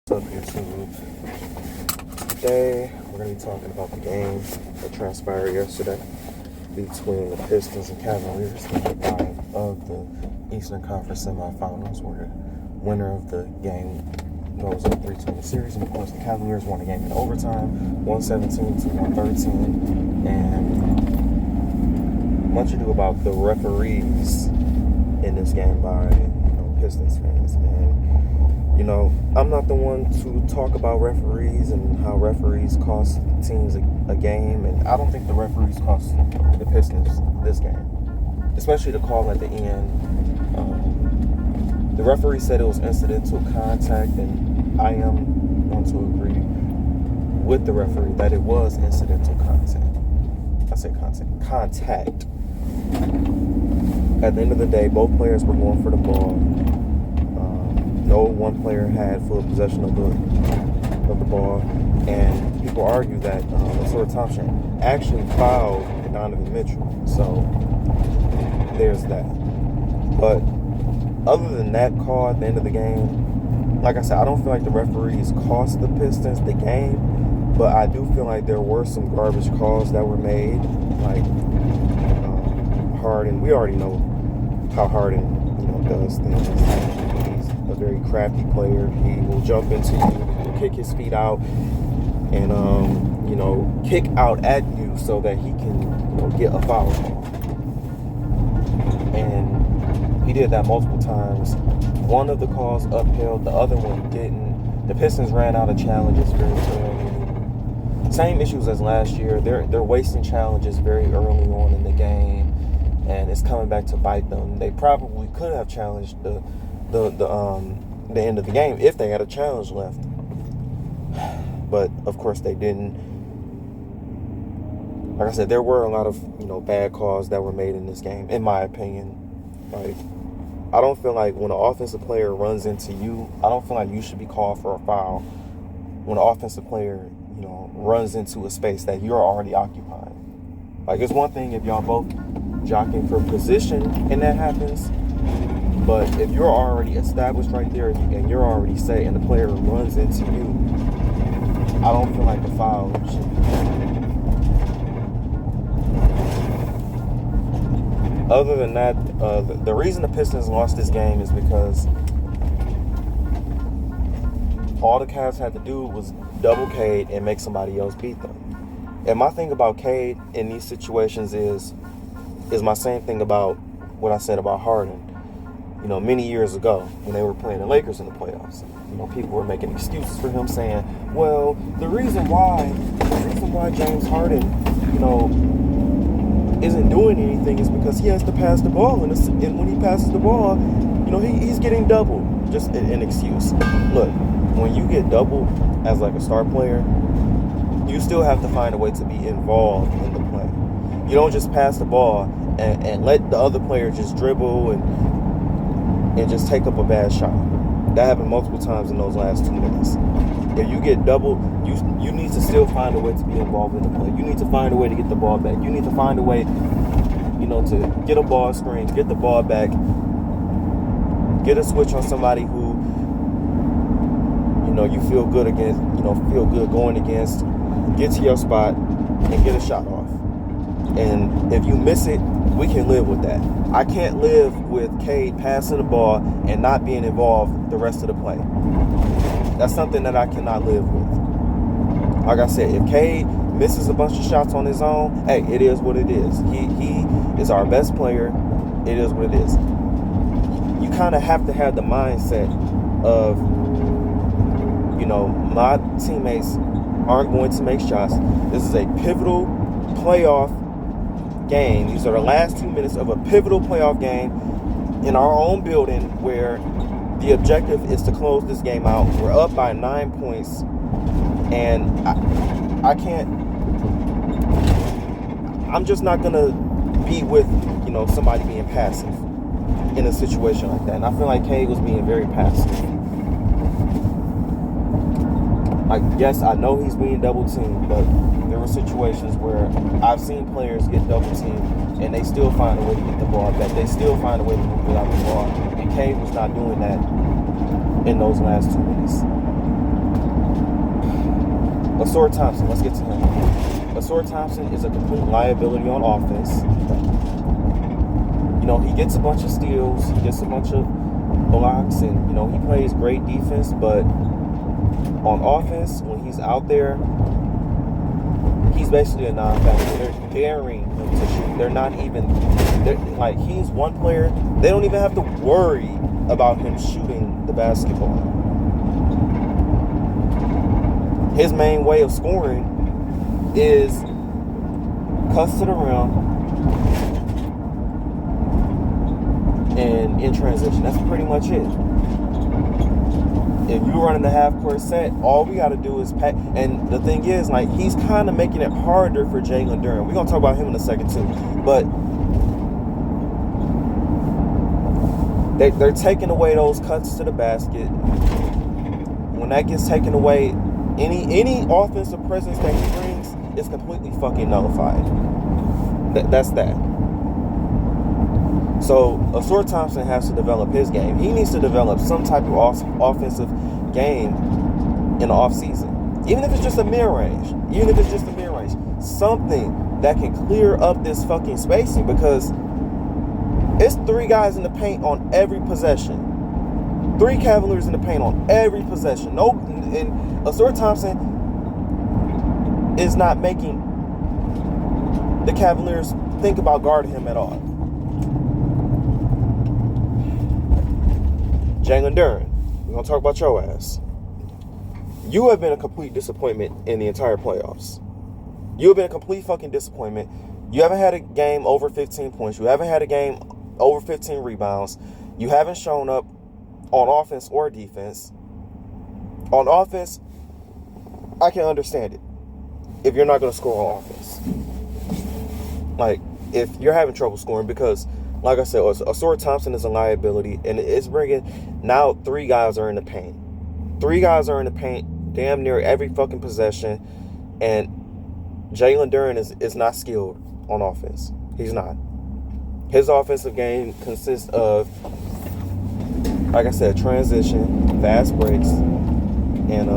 What's up, YouTube? Today, we're going to be talking about the game that transpired yesterday between the Pistons and Cavaliers, game 5 of the Eastern Conference semifinals, where the winner of the game goes up 3-2 in the series. And of course, the Cavaliers won the game in overtime, 117 to 113. And much ado about the referees in this game by Pistons fans. And I'm not the one to talk about referees and how referees cost teams a game, and I don't think the referees cost the Pistons this game, especially the call at the end. The referee said it was incidental contact, and I am going to agree with the referee that it was incidental contact. I said contact. At the end of the day, both players were going for the ball. No one player had full possession of the ball, and people argue that Latour Thompson actually fouled Donovan Mitchell. So there's that. But other than that call at the end of the game, like I said, I don't feel like the referees cost the Pistons the game, but I do feel like there were some garbage calls that were made, like Harden. We already know how Harden does things. A very crafty player. He will jump into you, will kick his feet out, and kick out at you so that he can get a foul. And he did that multiple times. One of the calls upheld, the other one didn't. The Pistons ran out of challenges very early. Same issues as last year. They're wasting challenges very early on in the game, and it's coming back to bite them. They probably could have challenged the end of the game if they had a challenge left, but of course they didn't. Like I said, there were a lot of bad calls that were made in this game, in my opinion. Like, I don't feel like when an offensive player runs into you, I don't feel like you should be called for a foul when an offensive player runs into a space that you're already occupying. Like, it's one thing if y'all both jockeying for position and that happens. But if you're already established right there and you're already set and the player runs into you, I don't feel like the foul should be. Other than that, the reason the Pistons lost this game is because all the Cavs had to do was double Cade and make somebody else beat them. And my thing about Cade in these situations is my same thing about what I said about Harden. Many years ago when they were playing the Lakers in the playoffs, people were making excuses for him, saying, well, the reason why James Harden, isn't doing anything is because he has to pass the ball, and when he passes the ball, he's getting doubled. Just an excuse. Look, when you get doubled as like a star player, you still have to find a way to be involved in the play. You don't just pass the ball and let the other player just dribble and just take up a bad shot. That happened multiple times in those last 2 minutes. If you get doubled, you need to still find a way to be involved in the play. You need to find a way to get the ball back. You need to find a way, to get a ball screen, to get the ball back, get a switch on somebody who, you feel good against, feel good going against, get to your spot and get a shot off. And if you miss it, we can live with that. I can't live with Cade passing the ball and not being involved the rest of the play. That's something that I cannot live with. Like I said, if Cade misses a bunch of shots on his own, hey, it is what it is. He is our best player. It is what it is. You kind of have to have the mindset of, my teammates aren't going to make shots. This is a pivotal playoff game. These are the last 2 minutes of a pivotal playoff game in our own building, where the objective is to close this game out. We're up by 9 points, and I can't. I'm just not gonna be with somebody being passive in a situation like that. And I feel like Cade was being very passive. Yes, I know he's being double teamed, but there were situations where I've seen players get double teamed and they still find a way to get the ball back. They still find a way to move without the ball. And Cade was not doing that in those last 2 minutes. Asor Thompson, let's get to him. Asor Thompson is a complete liability on offense. You know, he gets a bunch of steals, he gets a bunch of blocks, and, you know, he plays great defense, but on offense, when he's out there, he's basically a non-factor. They're daring him to shoot. They're not even, like, he's one player. They don't even have to worry about him shooting the basketball. His main way of scoring is cuts to the rim and in transition. That's pretty much it. If you're running the half-court set, all we got to do is pack. And the thing is, like, he's kind of making it harder for Jalen Duren. We're going to talk about him in a second, too. But they're taking away those cuts to the basket. When that gets taken away, any offensive presence that he brings is completely fucking nullified. That's that. So Asor Thompson has to develop his game. He needs to develop some type of offensive game in the offseason. Even if it's just a mid-range. Something that can clear up this fucking spacing, because it's 3 guys in the paint on every possession. 3 Cavaliers in the paint on every possession. No, and Asor Thompson is not making the Cavaliers think about guarding him at all. Jalen Duren, we're going to talk about your ass. You have been a complete disappointment in the entire playoffs. You have been a complete fucking disappointment. You haven't had a game over 15 points. You haven't had a game over 15 rebounds. You haven't shown up on offense or defense. On offense, I can understand it if you're not going to score on offense. Like, if you're having trouble scoring, because, like I said, Asor Thompson is a liability, and it's bringing, now 3 guys are in the paint. 3 guys are in the paint damn near every fucking possession, and Jalen Duren is not skilled on offense. He's not. His offensive game consists of, like I said, transition, fast breaks, and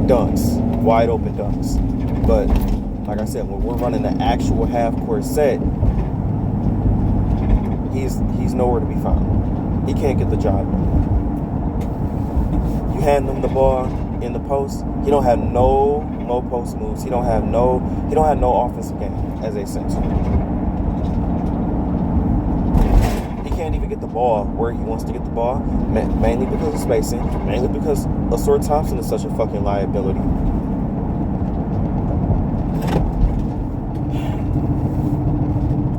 dunks, wide open dunks. But like I said, when we're running the actual half-court set, he's nowhere to be found. He can't get the job done. You hand him the ball in the post, he don't have no post moves. He don't have no offensive game as a center. He can't even get the ball where he wants to get the ball, mainly because of spacing, mainly because Asor Thompson is such a fucking liability.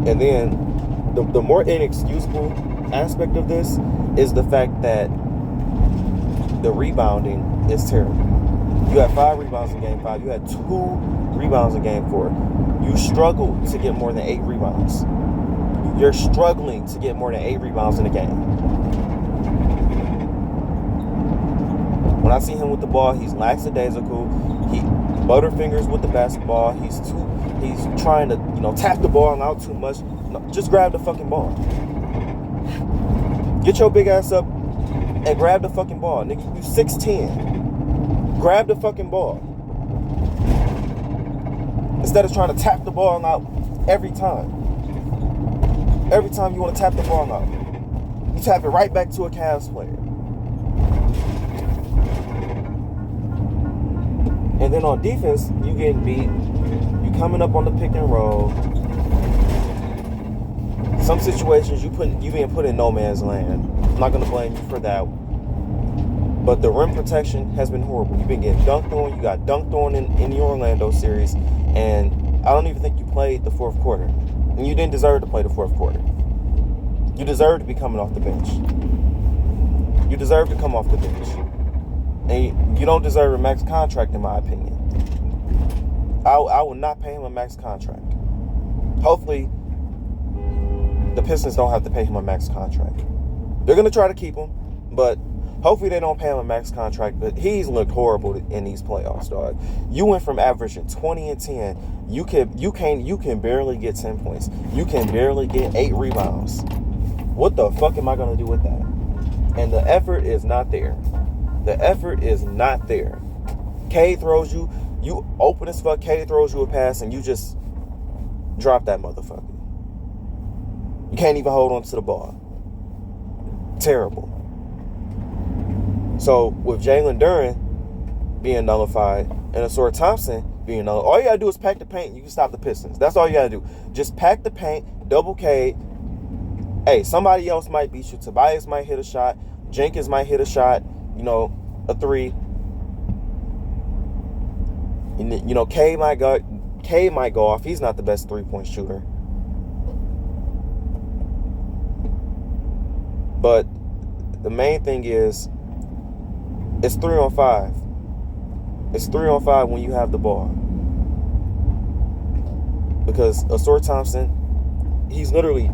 And then the more inexcusable aspect of this is the fact that the rebounding is terrible. You had 5 rebounds in game 5. You had 2 rebounds in game 4. You struggled to get more than 8 rebounds. You're struggling to get more than 8 rebounds in a game. When I see him with the ball, he's lackadaisical. He butterfingers with the basketball. He's trying to, tap the ball out too much. No, just grab the fucking ball. Get your big ass up and grab the fucking ball. Nigga, you 6'10". Grab the fucking ball. Instead of trying to tap the ball out every time. Every time you want to tap the ball out, you tap it right back to a Cavs player. And then on defense, you getting beat. You coming up on the pick and roll. Some situations you being put in no man's land. I'm not gonna blame you for that. But the rim protection has been horrible. You've been getting dunked on. You got dunked on in the Orlando series. And I don't even think you played the 4th quarter. And you didn't deserve to play the 4th quarter. You deserve to be coming off the bench. You deserve to come off the bench. And you don't deserve a max contract, in my opinion. I will not pay him a max contract. Hopefully, the Pistons don't have to pay him a max contract. They're going to try to keep him, but hopefully they don't pay him a max contract. But he's looked horrible in these playoffs, dog. You went from averaging 20 and 10. You can barely get 10 points. You can barely get 8 rebounds. What the fuck am I going to do with that? And the effort is not there. The effort is not there. Cade throws you You open as fuck, Cade throws you a pass, and you just drop that motherfucker. You can't even hold on to the ball. Terrible. So with Jalen Duren being nullified and Asor Thompson being nullified, all you gotta do is pack the paint and you can stop the Pistons. That's all you gotta do. Just pack the paint, double Cade. Hey, somebody else might beat you. Tobias might hit a shot. Jenkins might hit a shot. A three. Cade might go off. He's not the best three-point shooter. But the main thing is, it's 3-on-5. It's 3-on-5 when you have the ball. Because Asor Thompson, he's literally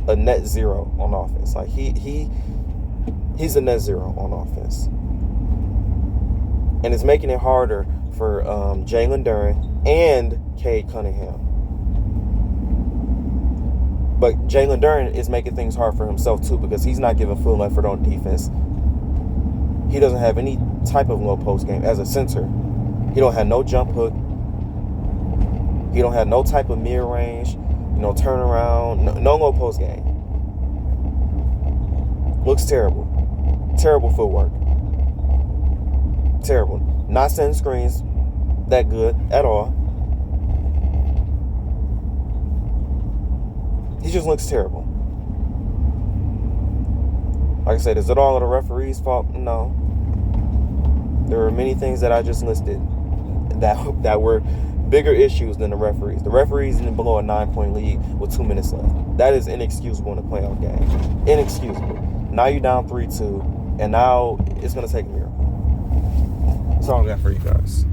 a net zero on offense. Like he's a net zero on offense. And it's making it harder for Jalen Duren and Cade Cunningham. But Jalen Duren is making things hard for himself too, because he's not giving full effort on defense. He doesn't have any type of low post game as a center. He don't have no jump hook. He don't have no type of mid-range, turnaround, no low post game. Looks terrible. Terrible footwork. Terrible. Not setting screens that good at all. He just looks terrible. Like I said, is it all of the referee's fault? No. There are many things that I just listed that were bigger issues than the referees. The referees didn't blow a 9-point lead with 2 minutes left. That is inexcusable in a playoff game. Inexcusable. Now you're down 3-2, and now it's going to take a miracle. That's all I got for you guys.